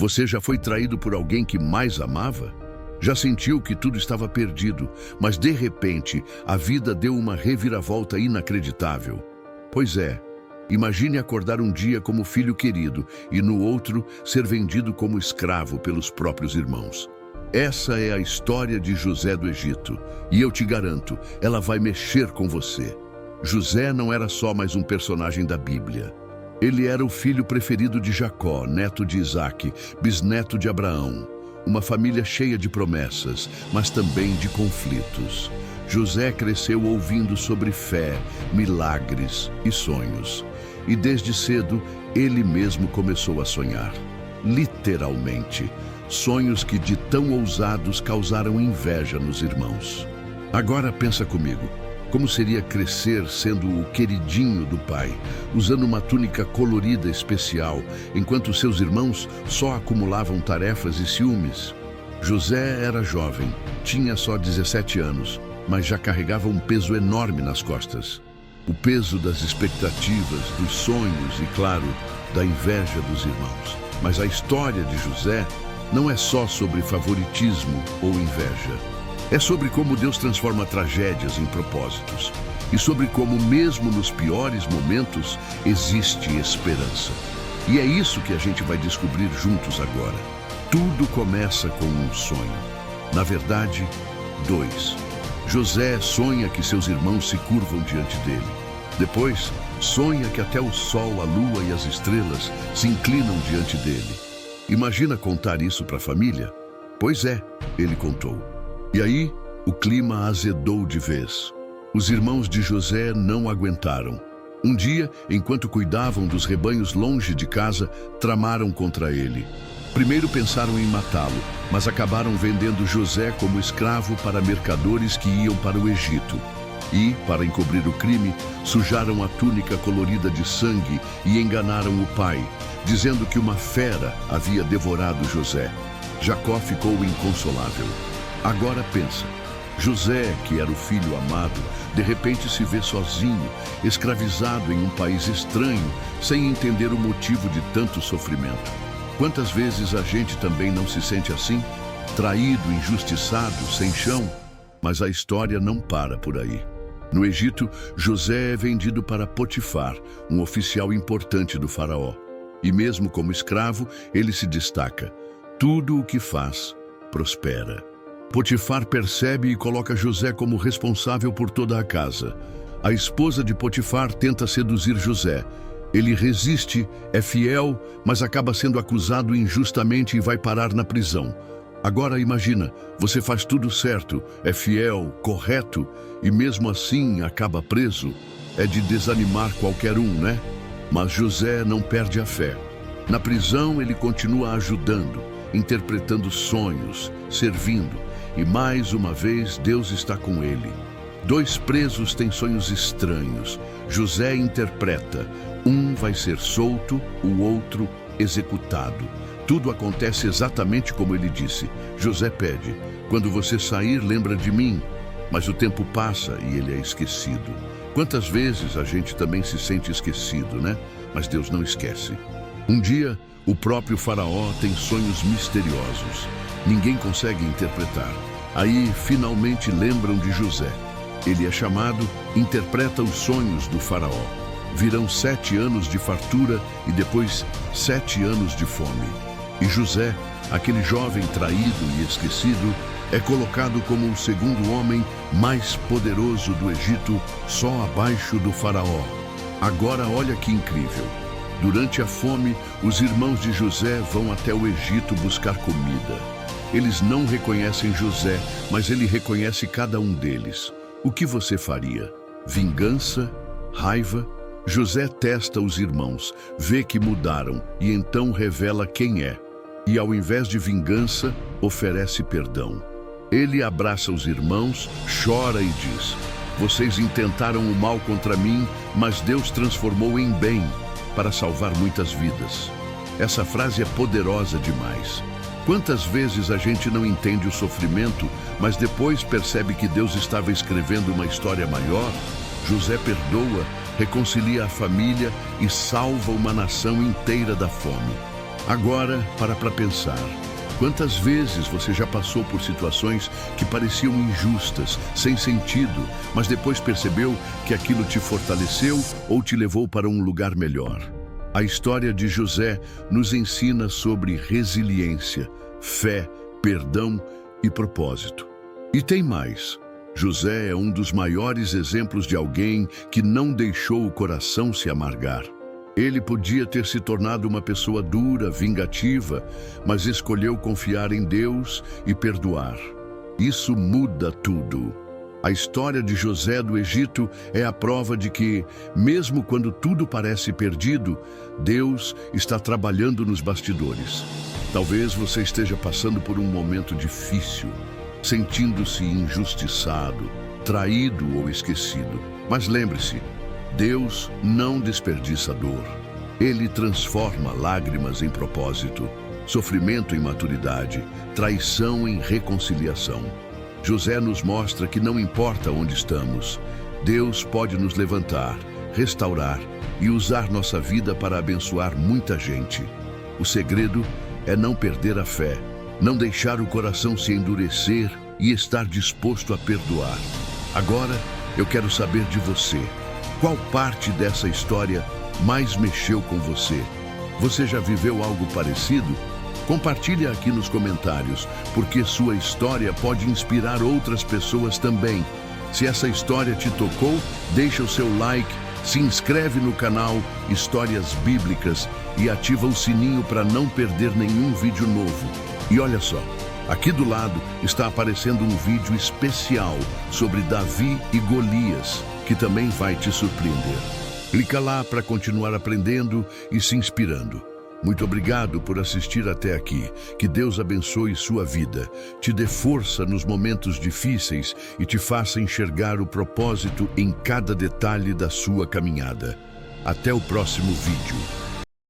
Você já foi traído por alguém que mais amava? Já sentiu que tudo estava perdido, mas de repente a vida deu uma reviravolta inacreditável? Pois é, imagine acordar um dia como filho querido e no outro ser vendido como escravo pelos próprios irmãos. Essa é a história de José do Egito, e eu te garanto, ela vai mexer com você. José não era só mais um personagem da Bíblia. Ele era o filho preferido de Jacó, neto de Isaque, bisneto de Abraão. Uma família cheia de promessas, mas também de conflitos. José cresceu ouvindo sobre fé, milagres e sonhos. E desde cedo, ele mesmo começou a sonhar. Literalmente, sonhos que de tão ousados causaram inveja nos irmãos. Agora pensa comigo, como seria crescer sendo o queridinho do pai, usando uma túnica colorida especial, enquanto seus irmãos só acumulavam tarefas e ciúmes? José era jovem, tinha só 17 anos, mas já carregava um peso enorme nas costas. O peso das expectativas, dos sonhos e, claro, da inveja dos irmãos. Mas a história de José não é só sobre favoritismo ou inveja. É sobre como Deus transforma tragédias em propósitos. E sobre como, mesmo nos piores momentos, existe esperança. E é isso que a gente vai descobrir juntos agora. Tudo começa com um sonho. Na verdade, dois. José sonha que seus irmãos se curvam diante dele. Depois, sonha que até o sol, a lua e as estrelas se inclinam diante dele. Imagina contar isso para a família? Pois é, ele contou. E aí, o clima azedou de vez. Os irmãos de José não aguentaram. Um dia, enquanto cuidavam dos rebanhos longe de casa, tramaram contra ele. Primeiro pensaram em matá-lo, mas acabaram vendendo José como escravo para mercadores que iam para o Egito. E, para encobrir o crime, sujaram a túnica colorida de sangue e enganaram o pai, dizendo que uma fera havia devorado José. Jacó ficou inconsolável. Agora pensa, José, que era o filho amado, de repente se vê sozinho, escravizado em um país estranho, sem entender o motivo de tanto sofrimento. Quantas vezes a gente também não se sente assim? Traído, injustiçado, sem chão? Mas a história não para por aí. No Egito, José é vendido para Potifar, um oficial importante do faraó. E mesmo como escravo, ele se destaca. Tudo o que faz, prospera. Potifar percebe e coloca José como responsável por toda a casa. A esposa de Potifar tenta seduzir José. Ele resiste, é fiel, mas acaba sendo acusado injustamente e vai parar na prisão. Agora imagina, você faz tudo certo, é fiel, correto, e mesmo assim acaba preso. É de desanimar qualquer um, né? Mas José não perde a fé. Na prisão ele continua ajudando, interpretando sonhos, servindo. E mais uma vez Deus está com ele. Dois presos têm sonhos estranhos. José interpreta. Um vai ser solto, o outro executado. Tudo acontece exatamente como ele disse. José pede, quando você sair, lembra de mim. Mas o tempo passa e ele é esquecido. Quantas vezes a gente também se sente esquecido, né? Mas Deus não esquece. Um dia, o próprio faraó tem sonhos misteriosos. Ninguém consegue interpretar. Aí, finalmente lembram de José. Ele é chamado, interpreta os sonhos do faraó. Virão 7 anos de fartura e depois 7 anos de fome. E José, aquele jovem traído e esquecido, é colocado como o segundo homem mais poderoso do Egito, só abaixo do faraó. Agora olha que incrível. Durante a fome, os irmãos de José vão até o Egito buscar comida. Eles não reconhecem José, mas ele reconhece cada um deles. O que você faria? Vingança? Raiva? José testa os irmãos, vê que mudaram e então revela quem é. E ao invés de vingança, oferece perdão. Ele abraça os irmãos, chora e diz: vocês intentaram o mal contra mim, mas Deus transformou em bem, para salvar muitas vidas. Essa frase é poderosa demais. Quantas vezes a gente não entende o sofrimento, mas depois percebe que Deus estava escrevendo uma história maior? José perdoa, reconcilia a família e salva uma nação inteira da fome. Agora, para pensar. Quantas vezes você já passou por situações que pareciam injustas, sem sentido, mas depois percebeu que aquilo te fortaleceu ou te levou para um lugar melhor? A história de José nos ensina sobre resiliência, fé, perdão e propósito. E tem mais. José é um dos maiores exemplos de alguém que não deixou o coração se amargar. Ele podia ter se tornado uma pessoa dura, vingativa, mas escolheu confiar em Deus e perdoar. Isso muda tudo. A história de José do Egito é a prova de que, mesmo quando tudo parece perdido, Deus está trabalhando nos bastidores. Talvez você esteja passando por um momento difícil, sentindo-se injustiçado, traído ou esquecido. Mas lembre-se, Deus não desperdiça dor. Ele transforma lágrimas em propósito, sofrimento em maturidade, traição em reconciliação. José nos mostra que não importa onde estamos, Deus pode nos levantar, restaurar e usar nossa vida para abençoar muita gente. O segredo é não perder a fé, não deixar o coração se endurecer e estar disposto a perdoar. Agora, eu quero saber de você. Qual parte dessa história mais mexeu com você? Você já viveu algo parecido? Compartilhe aqui nos comentários, porque sua história pode inspirar outras pessoas também. Se essa história te tocou, deixa o seu like, se inscreve no canal Histórias Bíblicas e ativa o sininho para não perder nenhum vídeo novo. E olha só, aqui do lado está aparecendo um vídeo especial sobre Davi e Golias, que também vai te surpreender. Clica lá para continuar aprendendo e se inspirando. Muito obrigado por assistir até aqui. Que Deus abençoe sua vida, te dê força nos momentos difíceis e te faça enxergar o propósito em cada detalhe da sua caminhada. Até o próximo vídeo.